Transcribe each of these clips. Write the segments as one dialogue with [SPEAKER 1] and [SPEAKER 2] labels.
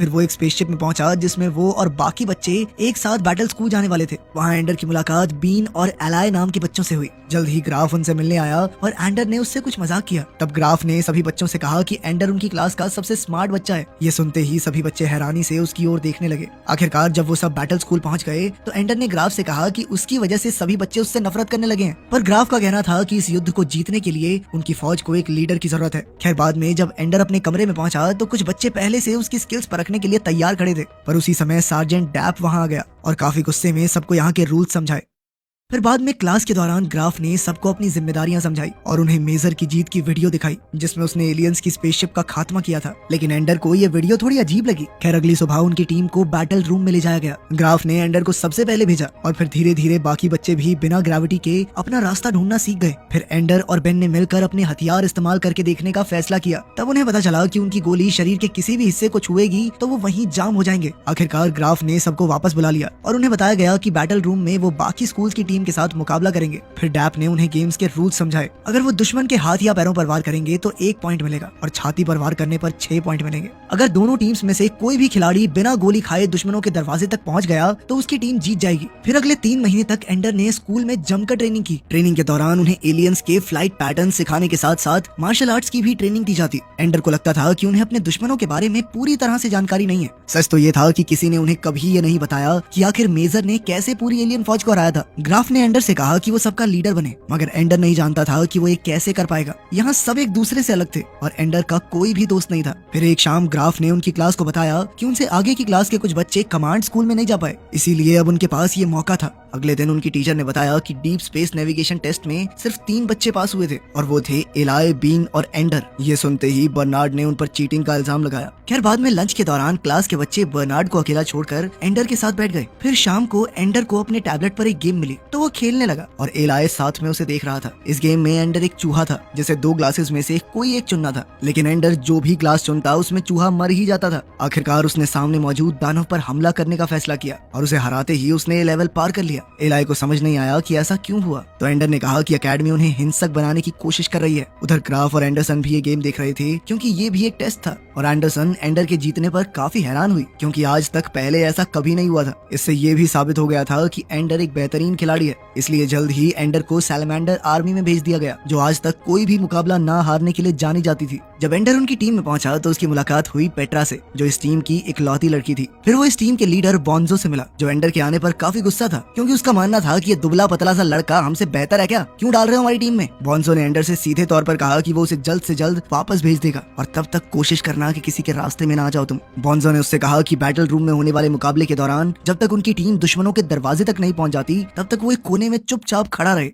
[SPEAKER 1] फिर वो एक स्पेसशिप में पहुंचा जिसमें वो और बाकी बच्चे एक साथ बैटल स्कूल जाने वाले थे। वहाँ एंडर की मुलाकात बीन और एलाय नाम के बच्चों से हुई। जल्द ही ग्राफ उनसे मिलने आया और एंडर ने उससे कुछ मजाक किया। तब ग्राफ ने सभी बच्चों से कहा कि एंडर उनकी क्लास का सबसे स्मार्ट बच्चा है। ये सुनते ही सभी बच्चे हैरानी से उसकी ओर देखने लगे। आखिरकार जब वो सब बैटल स्कूल पहुंच गए तो एंडर ने ग्राफ से कहा कि उसकी वजह से सभी बच्चे उससे नफरत करने लगे हैं। पर ग्राफ का कहना था कि इस युद्ध को जीतने के लिए उनकी फौज को एक लीडर की जरूरत है। खैर बाद में जब एंडर अपने कमरे में पहुंचा तो कुछ बच्चे पहले से उसकी स्किल्स परखने के लिए तैयार खड़े थे। पर उसी समय सार्जेंट डैप वहां आ गया और काफी गुस्से में सबको यहाँ के रूल्स समझाए। फिर बाद में क्लास के दौरान ग्राफ ने सबको अपनी जिम्मेदारियां समझाई और उन्हें मेजर की जीत की वीडियो दिखाई जिसमें उसने एलियंस की स्पेसशिप का खात्मा किया था। लेकिन एंडर को ये वीडियो थोड़ी अजीब लगी। खैर अगली सुबह उनकी टीम को बैटल रूम में ले जाया गया। ग्राफ ने एंडर को सबसे पहले भेजा और फिर धीरे धीरे बाकी बच्चे भी बिना ग्रेविटी के अपना रास्ता ढूंढना सीख गए। फिर एंडर और बेन ने मिलकर अपने हथियार इस्तेमाल करके देखने का फैसला किया। तब उन्हें पता चला कि उनकी गोली शरीर के किसी भी हिस्से को छुएगी तो वो वहीं जाम हो जाएंगे। आखिरकार ग्राफ ने सबको वापस बुला लिया और उन्हें बताया गया कि बैटल रूम में वो बाकी स्कूल की टीम के साथ मुकाबला करेंगे। फिर डैप ने उन्हें गेम्स के रूल्स समझाए। अगर वो दुश्मन के हाथ या पैरों पर वार करेंगे तो 1 पॉइंट मिलेगा और छाती पर वार करने पर 6 पॉइंट मिलेंगे। अगर दोनों टीम्स में से कोई भी खिलाड़ी बिना गोली खाए दुश्मनों के दरवाजे तक पहुंच गया तो उसकी टीम जीत जाएगी। फिर अगले 3 महीने तक एंडर ने स्कूल में जमकर ट्रेनिंग की। ट्रेनिंग के दौरान उन्हें एलियंस के फ्लाइट पैटर्न सिखाने के साथ साथ मार्शल आर्ट्स की भी ट्रेनिंग दी जाती। एंडर को लगता था कि उन्हें अपने दुश्मनों के बारे में पूरी तरह से जानकारी नहीं है। सच तो ये था कि किसी ने उन्हें कभी ये नहीं बताया कि आखिर मेजर ने कैसे पूरी एलियन फौज को हराया था। ग्राफ ने एंडर से कहा कि वो सबका लीडर बने, मगर एंडर नहीं जानता था कि वो ये कैसे कर पाएगा। यहाँ सब एक दूसरे से अलग थे और एंडर का कोई भी दोस्त नहीं था। फिर एक शाम ग्राफ ने उनकी क्लास को बताया कि उनसे आगे की क्लास के कुछ बच्चे कमांड स्कूल में नहीं जा पाए, इसीलिए अब उनके पास ये मौका था। अगले दिन उनकी टीचर ने बताया कि डीप स्पेस नेविगेशन टेस्ट में सिर्फ 3 बच्चे पास हुए थे और वो थे एलाय, बीन और एंडर। ये सुनते ही बर्नार्ड ने उन पर चीटिंग का इल्जाम लगाया। खैर बाद में लंच के दौरान क्लास के बच्चे बर्नार्ड को अकेला छोड़कर एंडर के साथ बैठ गए। फिर शाम को एंडर को अपने टैबलेट पर एक गेम मिली तो वो खेलने लगा और एलाय साथ में उसे देख रहा था। इस गेम में एंडर एक चूहा था जिसे 2 ग्लासेस में से कोई एक चुनना था, लेकिन एंडर जो भी ग्लास चुनता उसमें चूहा मर ही जाता था। आखिरकार उसने सामने मौजूद दानव पर हमला करने का फैसला किया और उसे हराते ही उसने ये लेवल पार कर लिया। एलाय को समझ नहीं आया कि ऐसा क्यों हुआ, तो एंडर ने कहा कि एकेडमी उन्हें हिंसक बनाने की कोशिश कर रही है। उधर ग्राफ और एंडरसन भी ये गेम देख रहे थे क्योंकि ये भी एक टेस्ट था और एंडरसन एंडर के जीतने पर काफी हैरान हुई क्योंकि आज तक पहले ऐसा कभी नहीं हुआ था। इससे ये भी साबित हो गया था कि एंडर एक बेहतरीन खिलाड़ी है, इसलिए जल्द ही एंडर को सैलमेंडर आर्मी में भेज दिया गया जो आज तक कोई भी मुकाबला ना हारने के लिए जानी जाती थी। जब एंडर उनकी टीम में पहुंचा तो उसकी मुलाकात हुई पेट्रा से, जो इस टीम की इकलौती लड़की थी। फिर वो इस टीम के लीडर बॉन्जो से मिला जो एंडर के आने पर काफी गुस्सा था क्योंकि उसका मानना था कि ये दुबला पतला सा लड़का हमसे बेहतर है क्या, क्यों डाल रहे हो हमारी टीम में। बॉन्जो ने एंडर से सीधे तौर पर कहा कि वो उसे जल्द से जल्द वापस भेज देगा और तब तक कोशिश करना कि किसी के रास्ते में ना आ जाओ तुम। बॉन्जो ने उससे कहा कि बैटल रूम में होने वाले मुकाबले के दौरान जब तक उनकी टीम दुश्मनों के दरवाजे तक नहीं पहुंच जाती तब तक वो एक कोने में चुपचाप खड़ा रहे।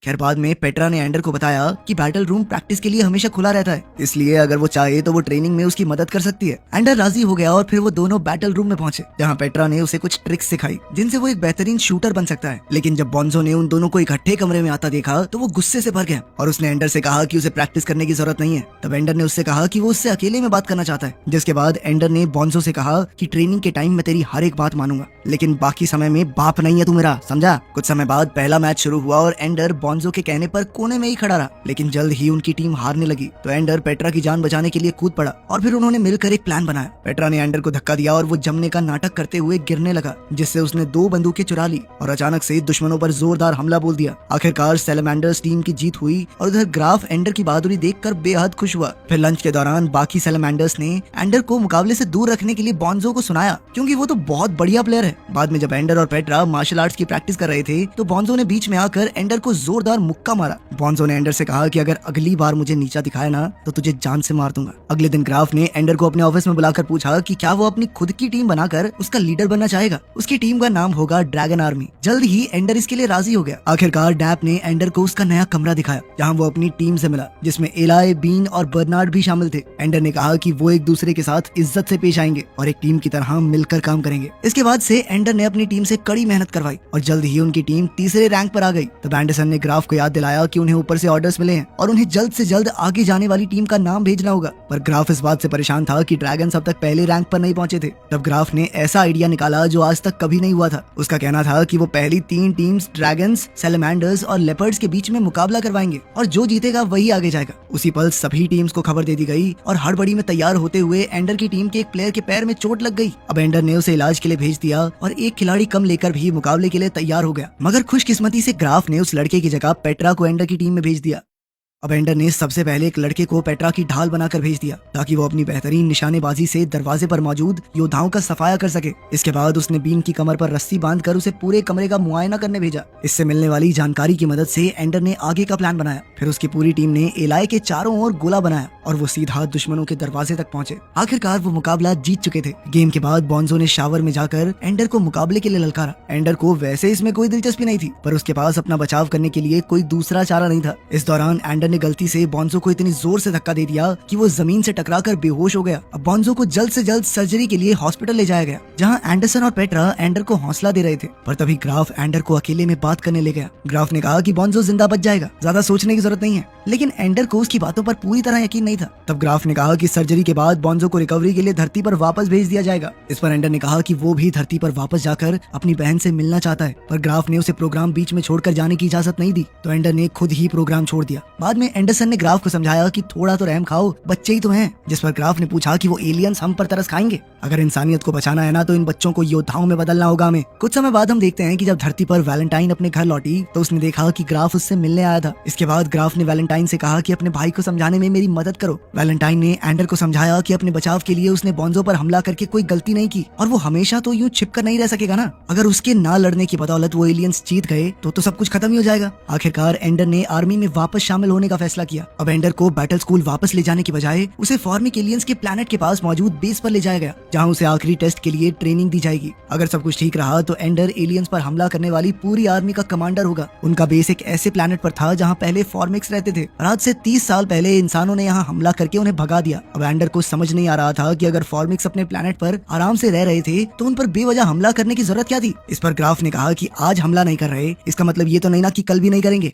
[SPEAKER 1] खैर बाद में पेट्रा ने एंडर को बताया कि बैटल रूम प्रैक्टिस के लिए हमेशा खुला रहता है, इसलिए अगर वो चाहे तो वो ट्रेनिंग में उसकी मदद कर सकती है। एंडर राजी हो गया और फिर वो दोनों बैटल रूम में पहुंचे जहां पेट्रा ने उसे कुछ ट्रिक्स सिखाई जिनसे वो एक बेहतरीन शूटर बन सकता है। लेकिन जब बॉन्जो ने उन दोनों को इकट्ठे कमरे में आता देखा तो वो गुस्से से भर गया और उसने एंडर से कहा कि उसे प्रैक्टिस करने की जरूरत नहीं है। तब एंडर ने उससे कहा कि वो उससे अकेले में बात करना चाहता है, जिसके बाद एंडर ने बॉन्जो से कहा कि ट्रेनिंग के टाइम में तेरी हर एक बात मानूंगा, लेकिन बाकी समय में बाप नहीं है तू मेरा, समझा। कुछ समय बाद पहला मैच शुरू हुआ और एंडर बॉन्जो के कहने पर कोने में ही खड़ा रहा, लेकिन जल्द ही उनकी टीम हारने लगी तो एंडर पेट्रा की जान बचाने के लिए कूद पड़ा और फिर उन्होंने मिलकर एक प्लान बनाया। पेट्रा ने एंडर को धक्का दिया और वो जमने का नाटक करते हुए गिरने लगा, जिससे उसने 2 बंदूकें चुरा ली और अचानक से दुश्मनों पर जोरदार हमला बोल दिया। आखिरकार सैलमेंडर्स टीम की जीत हुई और उधर ग्राफ एंडर की बहादुरी देखकर बेहद खुश हुआ। फिर लंच के दौरान बाकी सैलमेंडर्स ने एंडर को मुकाबले से दूर रखने के लिए बॉन्जो को सुनाया क्योंकि वो तो बहुत बढ़िया प्लेयर है। बाद में जब एंडर और पेट्रा मार्शल आर्ट्स की प्रैक्टिस कर रहे थे तो बॉन्जो ने बीच में आकर एंडर को जोरदार मुक्का मारा। बॉन्जो ने एंडर से कहा कि अगर अगली बार मुझे नीचा दिखाया ना तो तुझे जान से मार दूंगा। अगले दिन ग्राफ ने एंडर को अपने ऑफिस में बुलाकर पूछा कि क्या वो अपनी खुद की टीम बनाकर उसका लीडर बनना चाहेगा। उसकी टीम का नाम होगा ड्रैगन आर्मी। जल्द ही एंडर इसके लिए राजी हो गया। आखिरकार डैप ने एंडर को उसका नया कमरा दिखाया जहाँ वो अपनी टीम से मिला, जिसमें एलाय, बीन और बर्नार्ड भी शामिल थे। एंडर ने कहा कि वो एक दूसरे के साथ इज्जत से पेश आएंगे और एक टीम की तरह मिलकर काम करेंगे। इसके बाद से एंडर ने अपनी टीम से कड़ी मेहनत करवाई और जल्द ही उनकी टीम तीसरे रैंक पर आ गई। तब एंडरसन ने ग्राफ को याद दिलाया कि उन्हें ऊपर से ऑर्डर्स मिले हैं और उन्हें जल्द से जल्द आगे जाने वाली टीम का नाम भेजना होगा। पर ग्राफ इस बात से परेशान था कि ड्रैगन्स अब तक पहले रैंक पर नहीं पहुंचे थे। तब ग्राफ ने ऐसा आइडिया निकाला जो आज तक कभी नहीं हुआ था। उसका कहना था कि वो पहली 3 टीम्स ड्रैगन्स, सैलमेंडर्स और लेपर्ड्स के बीच में मुकाबला करवाएंगे और जो जीतेगा वही आगे जाएगा। उसी पल सभी टीम्स को खबर दे दी गई और हड़बड़ी में तैयार होते हुए एंडर की टीम के एक प्लेयर के पैर में चोट लग गई। अब एंडर ने उसे इलाज के लिए भेज दिया और एक खिलाड़ी कम लेकर भी मुकाबले के लिए तैयार हो गया। मगर खुशकिस्मती से ग्राफ ने उस लड़के की जगह पेट्रा को एंडर की टीम में भेज दिया। अब एंडर ने सबसे पहले एक लड़के को पेट्रा की ढाल बनाकर भेज दिया ताकि वो अपनी बेहतरीन निशानेबाजी से दरवाजे पर मौजूद योद्धाओं का सफाया कर सके। इसके बाद उसने बीन की कमर पर रस्सी बांधकर उसे पूरे कमरे का मुआयना करने भेजा। इससे मिलने वाली जानकारी की मदद से एंडर ने आगे का प्लान बनाया। फिर उसकी पूरी टीम ने एलाय के चारों ओर गोला बनाया और वो सीधा दुश्मनों के दरवाजे तक पहुंचे। आखिरकार वो मुकाबला जीत चुके थे। गेम के बाद बॉन्जो ने शावर में जाकर एंडर को मुकाबले के लिए ललकारा। एंडर को वैसे इसमें कोई दिलचस्पी नहीं थी, पर उसके पास अपना बचाव करने के लिए कोई दूसरा चारा नहीं था। इस दौरान एंडर ने गलती से बॉन्जो को इतनी जोर से धक्का दे दिया कि वो जमीन से टकराकर बेहोश हो गया। अब बॉन्जो को जल्द से जल्द सर्जरी के लिए हॉस्पिटल ले जाया गया, जहां एंडरसन और पेट्रा एंडर को हौसला दे रहे थे। पर तभी ग्राफ एंडर को अकेले में बात करने ले गया। ग्राफ ने कहा कि बॉन्जो जिंदा बच जाएगा, ज्यादा सोचने की जरूरत नहीं है। लेकिन एंडर को उसकी बातों पर पूरी तरह यकीन नहीं था। तब ग्राफ ने कहा कि सर्जरी के बाद बॉन्जो को रिकवरी के लिए धरती पर वापस भेज दिया जाएगा। इस पर एंडर ने कहा कि वो भी धरती पर वापस जाकर अपनी बहन से मिलना चाहता है, पर ग्राफ ने उसे प्रोग्राम बीच में छोड़कर जाने की इजाजत नहीं दी। तो एंडर ने खुद ही प्रोग्राम छोड़ दिया। बाद में एंडरसन ने ग्राफ को समझाया कि थोड़ा तो रहम खाओ, बच्चे ही तो हैं। जिस पर ग्राफ ने पूछा कि वो एलियंस हम पर तरस खाएंगे। अगर इंसानियत को बचाना है ना तो इन बच्चों को योद्धाओं में बदलना होगा हमें। कुछ समय बाद हम देखते हैं कि जब धरती पर वैलेंटाइन अपने घर लौटी तो उसने देखा कि ग्राफ उससे मिलने आया था। इसके बाद ग्राफ ने वैलेंटाइन से कहा कि अपने भाई को समझाने में मेरी मदद करो। वैलेंटाइन ने एंडर को समझाया कि अपने बचाव के लिए उसने बॉन्जो पर हमला करके कोई गलती नहीं की और वो हमेशा तो यूं छिपकर नहीं रह सकेगा ना। अगर उसके ना लड़ने की बदौलत वो एलियंस जीत गए तो सब कुछ खत्म ही हो जाएगा। आखिरकार एंडर ने आर्मी में वापस शामिल होने का फैसला किया। अब एंडर को बैटल स्कूल वापस ले जाने की बजाय उसे फॉर्मिक एलियंस के प्लैनेट के पास मौजूद बेस पर ले जाया गया, जहां उसे आखिरी टेस्ट के लिए ट्रेनिंग दी जाएगी। अगर सब कुछ ठीक रहा तो एंडर एलियंस पर हमला करने वाली पूरी आर्मी का कमांडर होगा। उनका बेस एक ऐसे प्लैनेट पर था जहां पहले फॉर्मिक्स रहते थे और आज से 30 साल पहले इंसानों ने यहां हमला करके उन्हें भगा दिया। अब एंडर को समझ नहीं आ रहा था कि अगर फॉर्मिक्स अपने प्लैनेट पर आराम से रह रहे थे तो उन पर बेवजह हमला करने की जरूरत क्या थी। इस पर ग्राफ ने कहा कि आज हमला नहीं कर रहे, इसका मतलब ये तो नहीं ना कि कल भी नहीं करेंगे।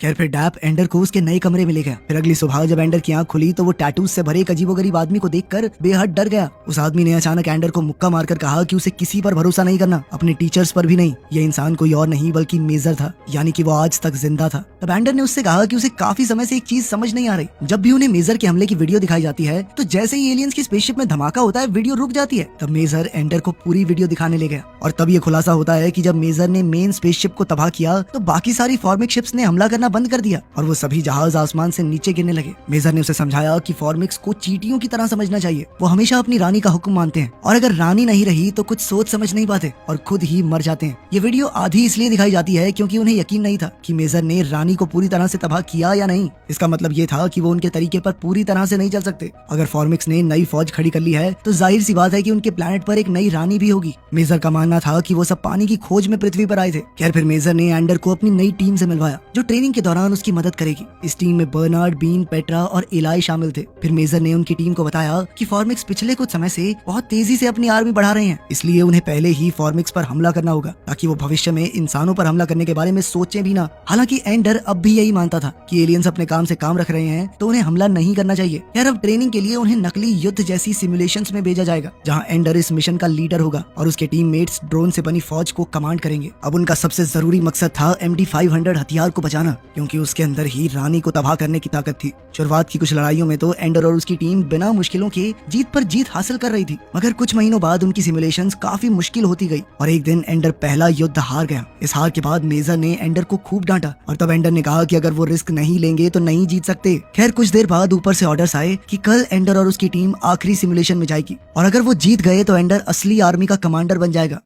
[SPEAKER 1] खैर फिर डैप एंडर को उसके नए कमरे में ले गया। फिर अगली सुबह जब एंडर की आंख खुली तो वो टैटूज से भरे एक अजीबोगरीब आदमी को देखकर बेहद डर गया। उस आदमी ने अचानक एंडर को मुक्का मारकर कहा कि उसे किसी पर भरोसा नहीं करना, अपने टीचर्स पर भी नहीं। ये इंसान कोई और नहीं बल्कि मेजर था, यानी कि वो आज तक जिंदा था। तब एंडर ने उससे कहा कि उसे काफी समय से एक चीज समझ नहीं आ रही। जब भी उन्हें मेजर के हमले की वीडियो दिखाई जाती है तो जैसे ही एलियंस की स्पेसशिप में धमाका होता है वीडियो रुक जाती है। तब मेजर एंडर को पूरी वीडियो दिखाने ले गया और तब ये खुलासा होता है कि जब मेजर ने मेन स्पेसशिप को तबाह किया तो बाकी सारी फॉर्मिक शिप्स ने हमला करना बंद कर दिया और वो सभी जहाज आसमान से नीचे गिरने लगे। मेजर ने उसे समझाया कि फॉर्मिक्स को चींटियों की तरह समझना चाहिए। वो हमेशा अपनी रानी का हुक्म मानते हैं और अगर रानी नहीं रही तो कुछ सोच समझ नहीं पाते और खुद ही मर जाते हैं। ये वीडियो आधी इसलिए दिखाई जाती है क्योंकि उन्हें यकीन नहीं था कि मेजर ने रानी को पूरी तरह से तबाह किया या नहीं। इसका मतलब ये था कि वो उनके तरीके पर पूरी तरह से नहीं चल सकते। अगर फॉर्मिक्स ने नई फौज खड़ी कर ली है तो जाहिर सी बात है कि उनके प्लैनेट पर एक नई रानी भी होगी। मेजर का मानना था कि वो सब पानी की खोज में पृथ्वी पर आए थे। खैर फिर मेजर ने एंडर को अपनी नई टीम से मिलवाया जो ट्रेनिंग के दौरान उसकी मदद करेगी। इस टीम में बर्नार्ड, बीन, पेट्रा और एलाई शामिल थे। फिर मेजर ने उनकी टीम को बताया कि फॉर्मिक्स पिछले कुछ समय से बहुत तेजी से अपनी आर्मी बढ़ा रहे हैं, इसलिए उन्हें पहले ही फॉर्मिक्स पर हमला करना होगा ताकि वो भविष्य में इंसानों पर हमला करने के बारे में सोचे भी ना। हालांकि एंडर अब भी यही मानता था कि एलियंस अपने काम से काम रख रहे हैं तो उन्हें हमला नहीं करना चाहिए। यार अब ट्रेनिंग के लिए उन्हें नकली युद्ध जैसी सिमुलेशंस में भेजा जाएगा जहां एंडर इस मिशन का लीडर होगा और उसके टीममेट्स ड्रोन से बनी फौज को कमांड करेंगे। अब उनका सबसे जरूरी मकसद था MD-500 हथियार को बचाना, क्योंकि उसके अंदर ही रानी को तबाह करने की ताकत थी। शुरुआत की कुछ लड़ाइयों में तो एंडर और उसकी टीम बिना मुश्किलों के जीत पर जीत हासिल कर रही थी, मगर कुछ महीनों बाद उनकी सिमुलेशंस काफी मुश्किल होती गई और एक दिन एंडर पहला युद्ध हार गया। इस हार के बाद मेजर ने एंडर को खूब डांटा और तब एंडर ने कहा कि अगर वो रिस्क नहीं लेंगे तो नहीं जीत सकते। खैर कुछ देर बाद ऊपर से ऑर्डर्स आए कि कल एंडर और उसकी टीम आखिरी सिमुलेशन में जाएगी और अगर वो जीत गए तो एंडर असली आर्मी का कमांडर बन जाएगा।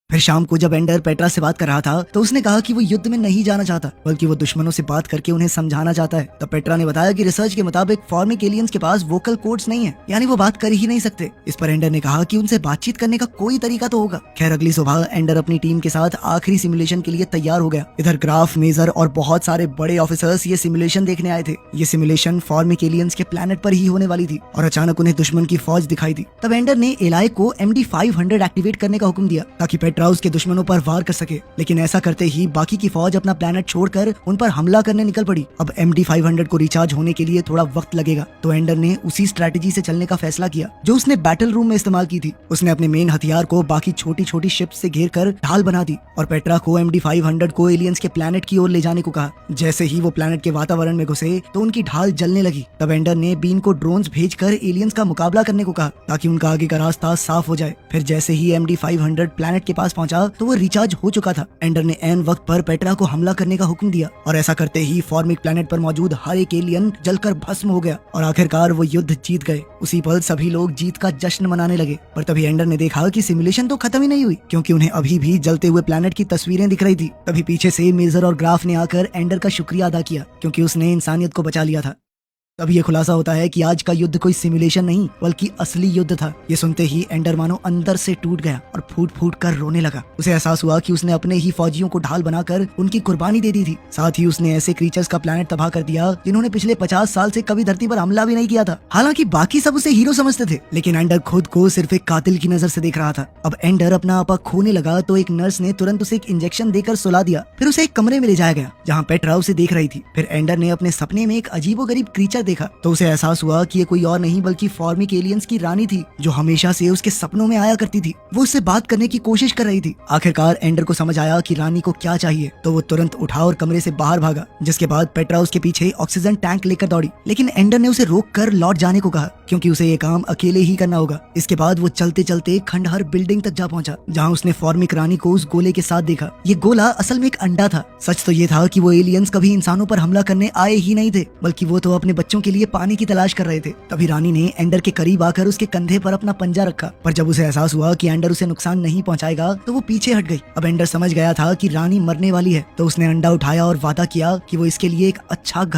[SPEAKER 1] फिर शाम को जब एंडर पेट्रा से बात कर रहा था तो उसने कहा कि वो युद्ध में नहीं जाना चाहता, बल्कि वो दुश्मनों से बात करके उन्हें समझाना चाहता है। तब पेट्रा ने बताया कि रिसर्च के मुताबिक फॉर्मिक एलियंस के पास वोकल कोड्स नहीं है, यानी वो बात कर ही नहीं सकते। इस पर एंडर ने कहा कि उनसे बातचीत करने का कोई तरीका तो होगा। खैर अगली सुबह एंडर अपनी टीम के साथ आखिरी सिमुलेशन के लिए तैयार हो गया। इधर ग्राफ, मेजर और बहुत सारे बड़े ऑफिसर्स ये सिमुलेशन देखने आए थे। ये सिमुलेशन फॉर्मिक एलियंस के प्लेनेट पर ही होने वाली थी और अचानक उन्हें दुश्मन की फौज दिखाई दी। तब एंडर ने एलाई को MD-500 एक्टिवेट करने का हुक्म दिया ताकि पेट्रा उसके दुश्मनों पर वार कर सके। लेकिन ऐसा करते ही बाकी की फौज अपना प्लेनेट छोड़कर उन पर हमला करने निकल पड़ी। अब MD-500 को रिचार्ज होने के लिए थोड़ा वक्त लगेगा, तो एंडर ने उसी स्ट्रेटेजी से चलने का फैसला किया जो उसने बैटल रूम में इस्तेमाल की थी। उसने अपने मेन हथियार को बाकी छोटी छोटी शिप से घेर कर ढाल बना दी और पेट्रा को MD-500 को एलियंस के प्लेनेट की ओर ले जाने को कहा। जैसे ही वो प्लेनेट के वातावरण में घुसे तो उनकी ढाल जलने लगी। तब एंडर ने बीन को ड्रोन्स भेजकर एलियंस का मुकाबला करने को कहा ताकि उनका आगे का रास्ता साफ हो जाए। फिर जैसे ही MD-500 प्लेनेट के पास पहुंचा तो वो रिचार्ज हो चुका था। एंडर ने ऐन वक्त पर पेट्रा को हमला करने का हुक्म दिया और ऐसा करते ही फॉर्मिक प्लेनेट पर मौजूद हर एक एलियन जलकर भस्म हो गया और आखिरकार वो युद्ध जीत गए। उसी पल सभी लोग जीत का जश्न मनाने लगे। पर तभी एंडर ने देखा कि सिमुलेशन तो खत्म ही नहीं हुई, क्योंकि उन्हें अभी भी जलते हुए प्लेनेट की तस्वीरें दिख रही थी। तभी पीछे से मेजर और ग्राफ ने आकर एंडर का शुक्रिया अदा किया, क्योंकि उसने इंसानियत को बचा लिया था। तब ये खुलासा होता है कि आज का युद्ध कोई सिमुलेशन नहीं बल्कि असली युद्ध था। ये सुनते ही एंडर मानो अंदर से टूट गया और फूट फूट कर रोने लगा। उसे एहसास हुआ कि उसने अपने ही फौजियों को ढाल बनाकर उनकी कुर्बानी दे दी थी। साथ ही उसने ऐसे क्रीचर्स का प्लेनेट तबाह कर दिया जिन्होंने पिछले 50 साल से कभी धरती पर हमला भी नहीं किया था। हालांकि बाकी सब उसे हीरो समझते थे, लेकिन एंडर खुद को सिर्फ एक कातिल की नजर से देख रहा था। अब एंडर अपना आपा खोने लगा तो एक नर्स ने तुरंत उसे एक इंजेक्शन देकर सुला दिया। फिर उसे एक कमरे में ले जाया गया जहाँ पेट्रा उसे देख रही थी। फिर एंडर ने अपने सपने में एक अजीबोगरीब क्रीचर देखा तो उसे एहसास हुआ कि ये कोई और नहीं बल्कि फॉर्मिक एलियंस की रानी थी, जो हमेशा से उसके सपनों में आया करती थी। वो उससे बात करने की कोशिश कर रही थी। आखिरकार एंडर को समझ आया कि रानी को क्या चाहिए, तो वो तुरंत उठा और कमरे से बाहर भागा, जिसके बाद पेट्रा उसके पीछे ऑक्सीजन टैंक लेकर दौड़ी। लेकिन एंडर ने उसे रोक कर लौट जाने को कहा, क्योंकि उसे ये काम अकेले ही करना होगा। इसके बाद वो चलते चलते खंडहर बिल्डिंग तक जा पहुंचा, जहाँ उसने फॉर्मिक रानी को उस गोले के साथ देखा। ये गोला असल में एक अंडा था। सच तो ये था कि वो एलियंस कभी इंसानों पर हमला करने आए ही नहीं थे, बल्कि वो तो अपने बच्चों के लिए पानी की तलाश कर रहे थे। तभी रानी ने एंडर के करीब आकर उसके कंधे पर अपना पंजा रखा, पर जब उसे एहसास हुआ कि एंडर उसे नुकसान नहीं पहुंचाएगा तो वो पीछे हट गई। अब एंडर समझ गया था कि रानी मरने वाली है, तो उसने अंडा उठाया और वादा किया कि वो इसके लिए एक अच्छा घर